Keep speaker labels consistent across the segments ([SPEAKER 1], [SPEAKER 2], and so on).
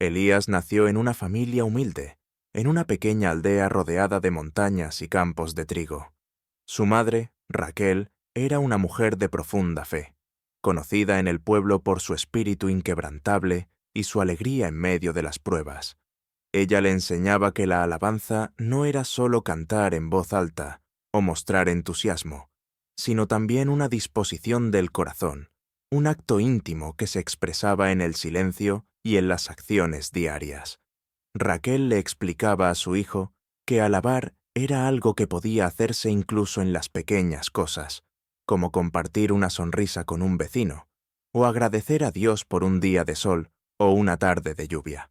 [SPEAKER 1] Elías nació en una familia humilde, en una pequeña aldea rodeada de montañas y campos de trigo. Su madre, Raquel, era una mujer de profunda fe, conocida en el pueblo por su espíritu inquebrantable y su alegría en medio de las pruebas. Ella le enseñaba que la alabanza no era solo cantar en voz alta o mostrar entusiasmo, sino también una disposición del corazón, un acto íntimo que se expresaba en el silencio y en las acciones diarias. Raquel le explicaba a su hijo que alabar era algo que podía hacerse incluso en las pequeñas cosas, como compartir una sonrisa con un vecino, o agradecer a Dios por un día de sol o una tarde de lluvia.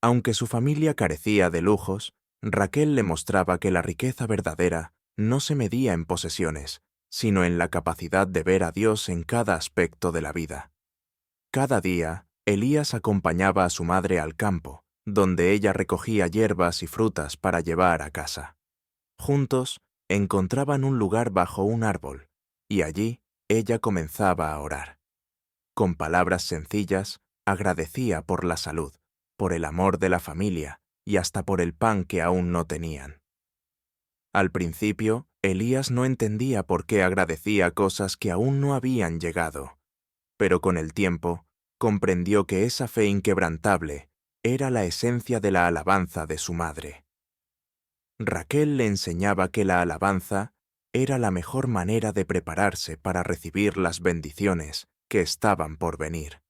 [SPEAKER 1] Aunque su familia carecía de lujos, Raquel le mostraba que la riqueza verdadera no se medía en posesiones, sino en la capacidad de ver a Dios en cada aspecto de la vida. Cada día, Elías acompañaba a su madre al campo, donde ella recogía hierbas y frutas para llevar a casa. Juntos, encontraban un lugar bajo un árbol, y allí ella comenzaba a orar. Con palabras sencillas, agradecía por la salud, por el amor de la familia y hasta por el pan que aún no tenían. Al principio, Elías no entendía por qué agradecía cosas que aún no habían llegado, pero con el tiempo, comprendió que esa fe inquebrantable era la esencia de la alabanza de su madre. Raquel le enseñaba que la alabanza era la mejor manera de prepararse para recibir las bendiciones que estaban por venir.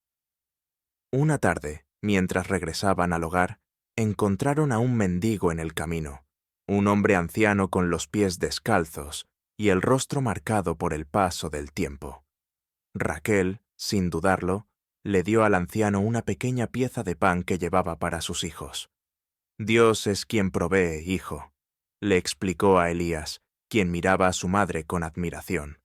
[SPEAKER 1] Una tarde, mientras regresaban al hogar, encontraron a un mendigo en el camino, un hombre anciano con los pies descalzos y el rostro marcado por el paso del tiempo. Raquel, sin dudarlo, le dio al anciano una pequeña pieza de pan que llevaba para sus hijos. Dios es quien provee, hijo, le explicó a Elías, quien miraba a su madre con admiración.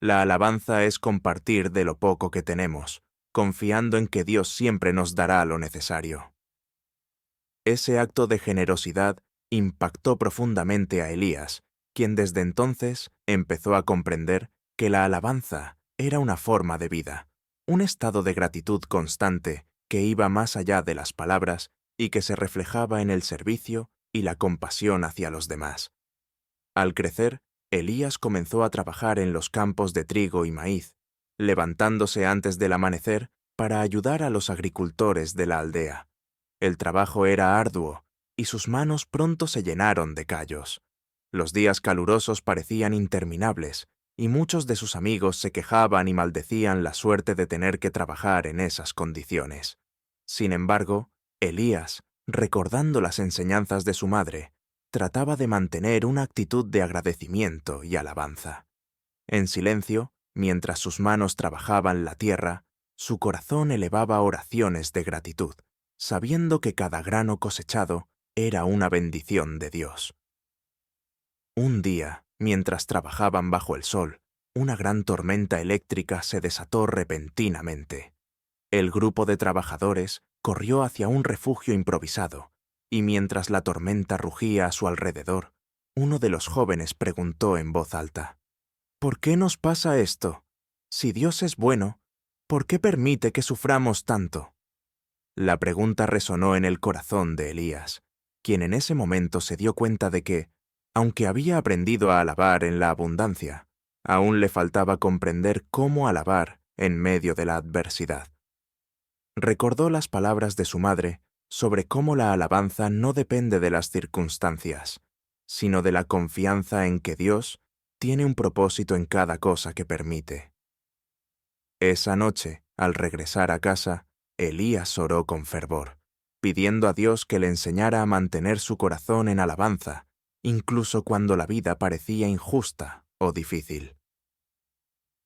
[SPEAKER 1] La alabanza es compartir de lo poco que tenemos, confiando en que Dios siempre nos dará lo necesario. Ese acto de generosidad impactó profundamente a Elías, quien desde entonces empezó a comprender que la alabanza era una forma de vida, un estado de gratitud constante que iba más allá de las palabras y que se reflejaba en el servicio y la compasión hacia los demás. Al crecer, Elías comenzó a trabajar en los campos de trigo y maíz, levantándose antes del amanecer para ayudar a los agricultores de la aldea. El trabajo era arduo, y sus manos pronto se llenaron de callos. Los días calurosos parecían interminables, y muchos de sus amigos se quejaban y maldecían la suerte de tener que trabajar en esas condiciones. Sin embargo, Elías, recordando las enseñanzas de su madre, trataba de mantener una actitud de agradecimiento y alabanza. En silencio, mientras sus manos trabajaban la tierra, su corazón elevaba oraciones de gratitud, sabiendo que cada grano cosechado era una bendición de Dios. Un día, mientras trabajaban bajo el sol, una gran tormenta eléctrica se desató repentinamente. El grupo de trabajadores corrió hacia un refugio improvisado, y mientras la tormenta rugía a su alrededor, uno de los jóvenes preguntó en voz alta: ¿Por qué nos pasa esto? Si Dios es bueno, ¿por qué permite que suframos tanto? La pregunta resonó en el corazón de Elías, quien en ese momento se dio cuenta de que, aunque había aprendido a alabar en la abundancia, aún le faltaba comprender cómo alabar en medio de la adversidad. Recordó las palabras de su madre sobre cómo la alabanza no depende de las circunstancias, sino de la confianza en que Dios tiene un propósito en cada cosa que permite. Esa noche, al regresar a casa, Elías oró con fervor, pidiendo a Dios que le enseñara a mantener su corazón en alabanza, incluso cuando la vida parecía injusta o difícil.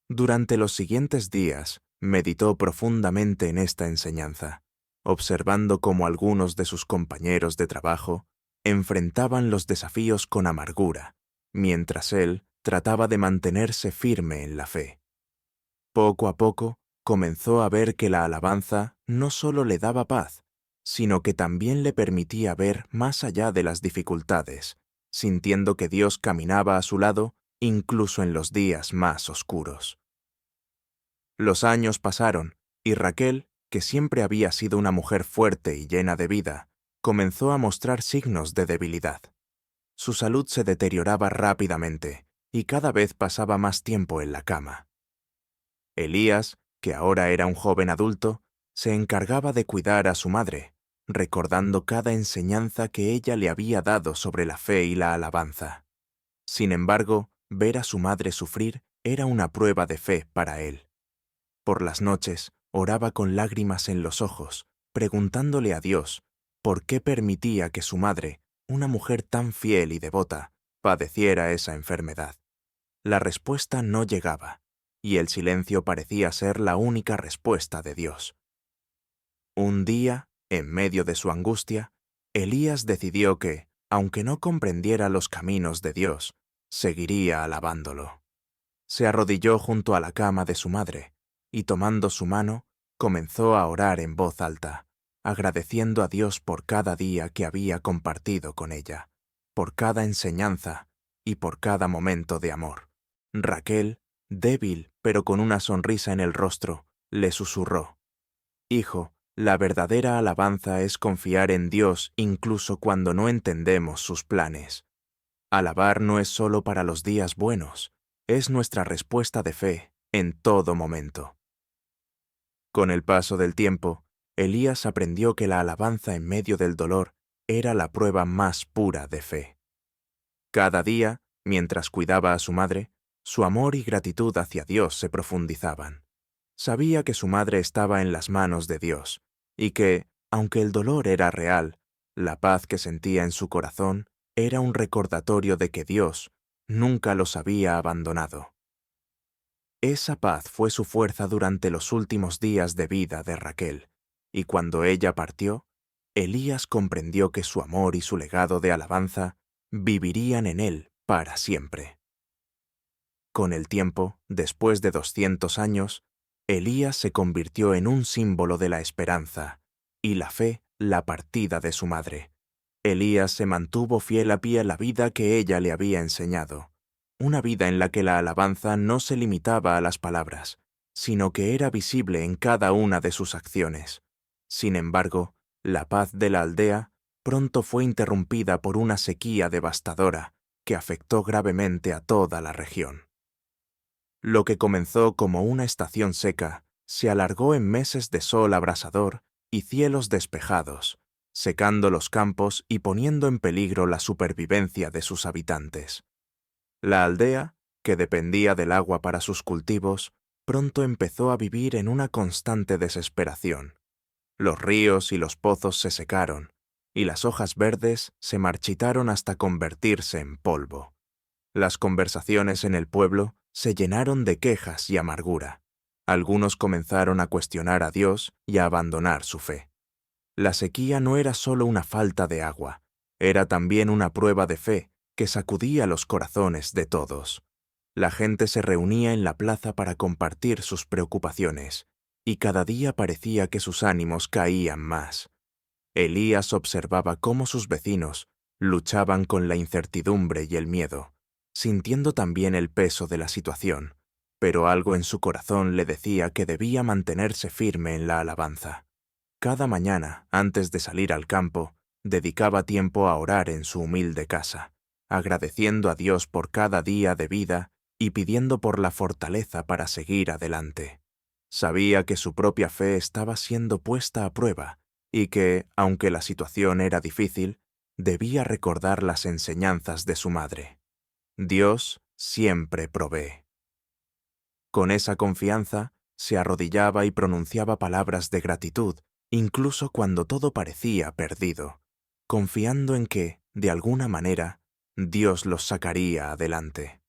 [SPEAKER 1] Durante los siguientes días, meditó profundamente en esta enseñanza, observando cómo algunos de sus compañeros de trabajo enfrentaban los desafíos con amargura, mientras él trataba de mantenerse firme en la fe. Poco a poco, comenzó a ver que la alabanza no solo le daba paz, sino que también le permitía ver más allá de las dificultades, sintiendo que Dios caminaba a su lado incluso en los días más oscuros. Los años pasaron y Raquel que siempre había sido una mujer fuerte y llena de vida, comenzó a mostrar signos de debilidad. Su salud se deterioraba rápidamente y cada vez pasaba más tiempo en la cama. Elías, que ahora era un joven adulto, se encargaba de cuidar a su madre, recordando cada enseñanza que ella le había dado sobre la fe y la alabanza. Sin embargo, ver a su madre sufrir era una prueba de fe para él. Por las noches, oraba con lágrimas en los ojos, preguntándole a Dios por qué permitía que su madre, una mujer tan fiel y devota, padeciera esa enfermedad. La respuesta no llegaba, y el silencio parecía ser la única respuesta de Dios. Un día, en medio de su angustia, Elías decidió que, aunque no comprendiera los caminos de Dios, seguiría alabándolo. Se arrodilló junto a la cama de su madre, y tomando su mano, comenzó a orar en voz alta, agradeciendo a Dios por cada día que había compartido con ella, por cada enseñanza y por cada momento de amor. Raquel, débil pero con una sonrisa en el rostro, le susurró: «Hijo, la verdadera alabanza es confiar en Dios incluso cuando no entendemos sus planes. Alabar no es solo para los días buenos, es nuestra respuesta de fe en todo momento». Con el paso del tiempo, Elías aprendió que la alabanza en medio del dolor era la prueba más pura de fe. Cada día, mientras cuidaba a su madre, su amor y gratitud hacia Dios se profundizaban. Sabía que su madre estaba en las manos de Dios, y que, aunque el dolor era real, la paz que sentía en su corazón era un recordatorio de que Dios nunca los había abandonado. Esa paz fue su fuerza durante los últimos días de vida de Raquel, y cuando ella partió, Elías comprendió que su amor y su legado de alabanza vivirían en él para siempre. Con el tiempo, después de 200 años, Elías se convirtió en un símbolo de la esperanza, y la fe la partida de su madre. Elías se mantuvo fiel a pie a la vida que ella le había enseñado, una vida en la que la alabanza no se limitaba a las palabras, sino que era visible en cada una de sus acciones. Sin embargo, la paz de la aldea pronto fue interrumpida por una sequía devastadora que afectó gravemente a toda la región. Lo que comenzó como una estación seca se alargó en meses de sol abrasador y cielos despejados, secando los campos y poniendo en peligro la supervivencia de sus habitantes. La aldea, que dependía del agua para sus cultivos, pronto empezó a vivir en una constante desesperación. Los ríos y los pozos se secaron, y las hojas verdes se marchitaron hasta convertirse en polvo. Las conversaciones en el pueblo se llenaron de quejas y amargura. Algunos comenzaron a cuestionar a Dios y a abandonar su fe. La sequía no era solo una falta de agua, era también una prueba de fe que sacudía los corazones de todos. La gente se reunía en la plaza para compartir sus preocupaciones, y cada día parecía que sus ánimos caían más. Elías observaba cómo sus vecinos luchaban con la incertidumbre y el miedo, sintiendo también el peso de la situación, pero algo en su corazón le decía que debía mantenerse firme en la alabanza. Cada mañana, antes de salir al campo, dedicaba tiempo a orar en su humilde casa, agradeciendo a Dios por cada día de vida y pidiendo por la fortaleza para seguir adelante. Sabía que su propia fe estaba siendo puesta a prueba y que, aunque la situación era difícil, debía recordar las enseñanzas de su madre. Dios siempre provee. Con esa confianza, se arrodillaba y pronunciaba palabras de gratitud, incluso cuando todo parecía perdido, confiando en que, de alguna manera, Dios los sacaría adelante.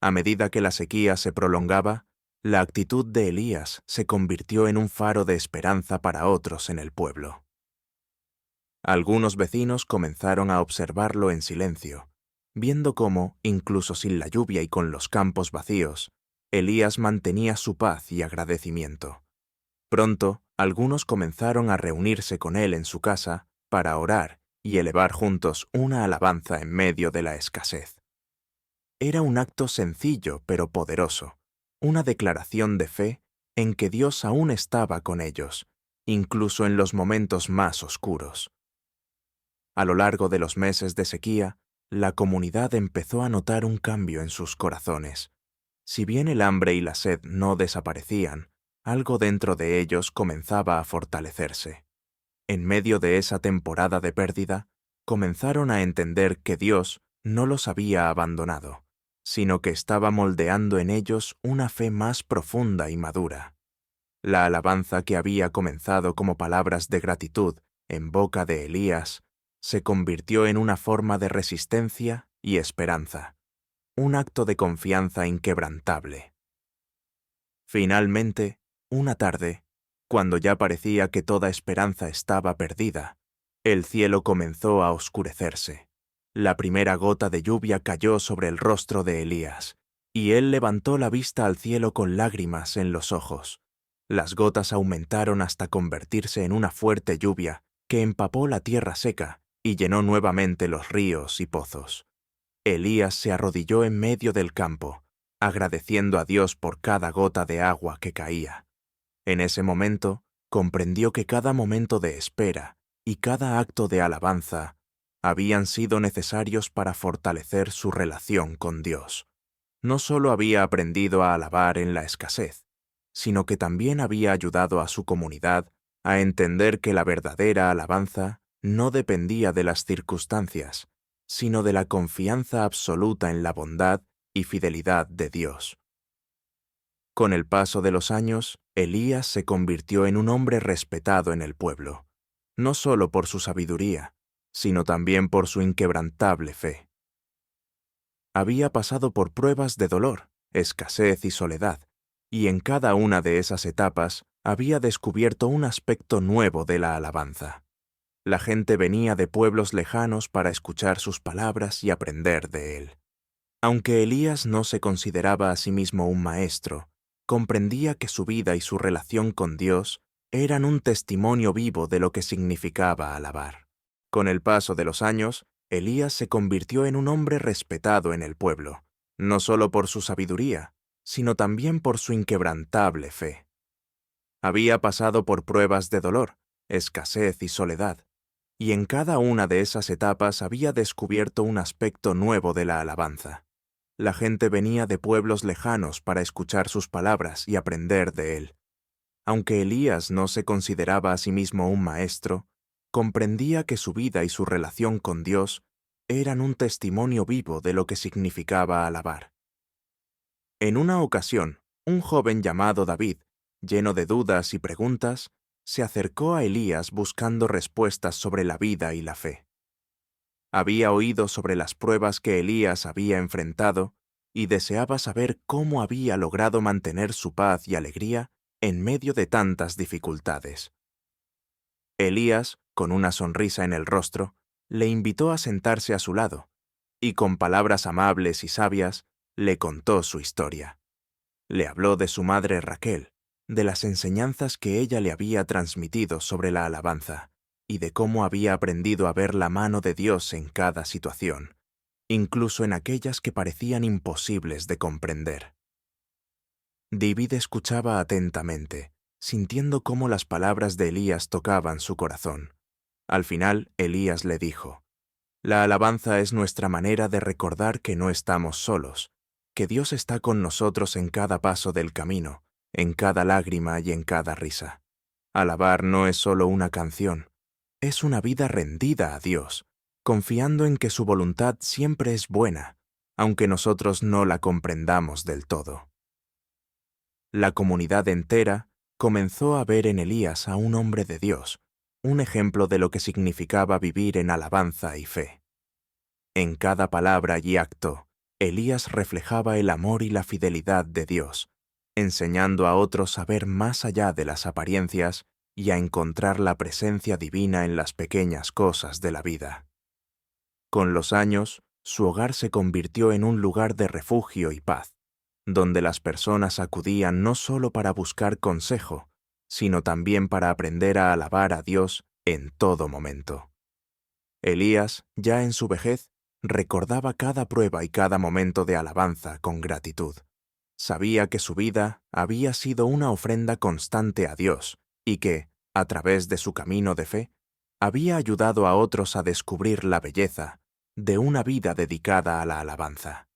[SPEAKER 1] A medida que la sequía se prolongaba, la actitud de Elías se convirtió en un faro de esperanza para otros en el pueblo. Algunos vecinos comenzaron a observarlo en silencio, viendo cómo, incluso sin la lluvia y con los campos vacíos, Elías mantenía su paz y agradecimiento. Pronto, algunos comenzaron a reunirse con él en su casa para orar y elevar juntos una alabanza en medio de la escasez. Era un acto sencillo pero poderoso, una declaración de fe en que Dios aún estaba con ellos, incluso en los momentos más oscuros. A lo largo de los meses de sequía, la comunidad empezó a notar un cambio en sus corazones. Si bien el hambre y la sed no desaparecían, algo dentro de ellos comenzaba a fortalecerse. En medio de esa temporada de pérdida, comenzaron a entender que Dios no los había abandonado, sino que estaba moldeando en ellos una fe más profunda y madura. La alabanza que había comenzado como palabras de gratitud en boca de Elías se convirtió en una forma de resistencia y esperanza, un acto de confianza inquebrantable. Finalmente, una tarde, cuando ya parecía que toda esperanza estaba perdida, el cielo comenzó a oscurecerse. La primera gota de lluvia cayó sobre el rostro de Elías, y él levantó la vista al cielo con lágrimas en los ojos. Las gotas aumentaron hasta convertirse en una fuerte lluvia que empapó la tierra seca y llenó nuevamente los ríos y pozos. Elías se arrodilló en medio del campo, agradeciendo a Dios por cada gota de agua que caía. En ese momento, comprendió que cada momento de espera y cada acto de alabanza habían sido necesarios para fortalecer su relación con Dios. No solo había aprendido a alabar en la escasez, sino que también había ayudado a su comunidad a entender que la verdadera alabanza no dependía de las circunstancias, sino de la confianza absoluta en la bondad y fidelidad de Dios. Con el paso de los años, Elías se convirtió en un hombre respetado en el pueblo, no solo por su sabiduría, sino también por su inquebrantable fe. Había pasado por pruebas de dolor, escasez y soledad, y en cada una de esas etapas había descubierto un aspecto nuevo de la alabanza. La gente venía de pueblos lejanos para escuchar sus palabras y aprender de él. Aunque Elías no se consideraba a sí mismo un maestro, comprendía que su vida y su relación con Dios eran un testimonio vivo de lo que significaba alabar. Con el paso de los años, Elías se convirtió en un hombre respetado en el pueblo, no solo por su sabiduría, sino también por su inquebrantable fe. Había pasado por pruebas de dolor, escasez y soledad, y en cada una de esas etapas había descubierto un aspecto nuevo de la alabanza. La gente venía de pueblos lejanos para escuchar sus palabras y aprender de él. Aunque Elías no se consideraba a sí mismo un maestro, comprendía que su vida y su relación con Dios eran un testimonio vivo de lo que significaba alabar. En una ocasión, un joven llamado David, lleno de dudas y preguntas, se acercó a Elías buscando respuestas sobre la vida y la fe. Había oído sobre las pruebas que Elías había enfrentado y deseaba saber cómo había logrado mantener su paz y alegría en medio de tantas dificultades. Elías, con una sonrisa en el rostro, le invitó a sentarse a su lado, y con palabras amables y sabias, le contó su historia. Le habló de su madre Raquel, de las enseñanzas que ella le había transmitido sobre la alabanza, y de cómo había aprendido a ver la mano de Dios en cada situación, incluso en aquellas que parecían imposibles de comprender. David escuchaba atentamente, sintiendo cómo las palabras de Elías tocaban su corazón. Al final, Elías le dijo: «La alabanza es nuestra manera de recordar que no estamos solos, que Dios está con nosotros en cada paso del camino, en cada lágrima y en cada risa. Alabar no es solo una canción, es una vida rendida a Dios, confiando en que su voluntad siempre es buena, aunque nosotros no la comprendamos del todo». La comunidad entera comenzó a ver en Elías a un hombre de Dios, un ejemplo de lo que significaba vivir en alabanza y fe. En cada palabra y acto, Elías reflejaba el amor y la fidelidad de Dios, enseñando a otros a ver más allá de las apariencias y a encontrar la presencia divina en las pequeñas cosas de la vida. Con los años, su hogar se convirtió en un lugar de refugio y paz, donde las personas acudían no solo para buscar consejo, sino también para aprender a alabar a Dios en todo momento. Elías, ya en su vejez, recordaba cada prueba y cada momento de alabanza con gratitud. Sabía que su vida había sido una ofrenda constante a Dios y que, a través de su camino de fe, había ayudado a otros a descubrir la belleza de una vida dedicada a la alabanza.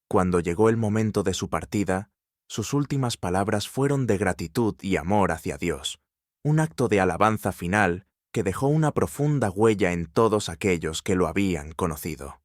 [SPEAKER 1] Cuando llegó el momento de su partida, sus últimas palabras fueron de gratitud y amor hacia Dios, un acto de alabanza final que dejó una profunda huella en todos aquellos que lo habían conocido.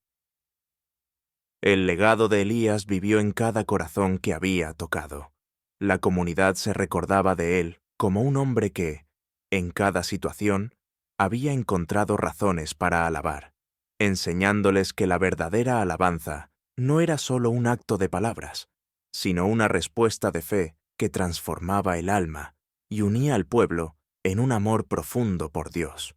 [SPEAKER 1] El legado de Elías vivió en cada corazón que había tocado. La comunidad se recordaba de él como un hombre que, en cada situación, había encontrado razones para alabar, enseñándoles que la verdadera alabanza no era solo un acto de palabras, sino una respuesta de fe que transformaba el alma y unía al pueblo en un amor profundo por Dios.